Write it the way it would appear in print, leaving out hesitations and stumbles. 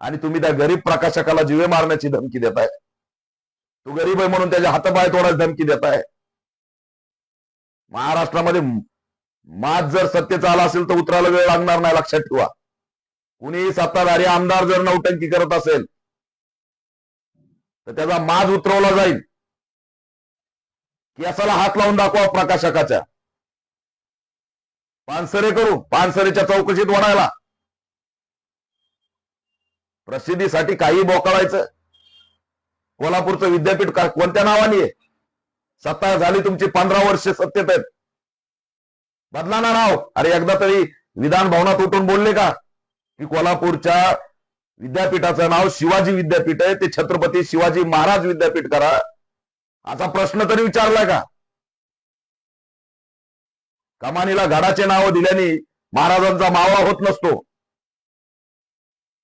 आणि तुम्ही त्या गरीब प्रकाशकाला जीवे मारण्याची धमकी देताय. तो गरीब आहे म्हणून त्याचे हातपाय तोडायची धमकी देताय. महाराष्ट्रामध्ये माज जर सत्तेचा आला असेल तर उतरायला वेळ लागणार नाही, लक्षात ठेवा. कुणीही सत्ताधारी आमदार जर नौटंकी करत असेल तर त्याचा माज उतरवला जाईल. केसाला हात लावून दाखवा प्रकाशकाच्या. पानसरे करू, पानसरेच्या चौकशीत वडायला. प्रसिद्धीसाठी काही बोकाळायचं. कोल्हापूरचं विद्यापीठ कोणत्या नावाने आहे? सत्ता झाली तुमची 15 वर्ष सत्तेत आहेत. बदला ना नाव. अरे एकदा तरी विधान भवनात उठून बोलले का की कोल्हापूरच्या विद्यापीठाचं नाव शिवाजी विद्यापीठ आहे, ते छत्रपती शिवाजी महाराज विद्यापीठ करा, असा प्रश्न तरी विचारलाय का? कमानीला गडाचे नाव दिल्याने महाराजांचा मावळा होत नसतो.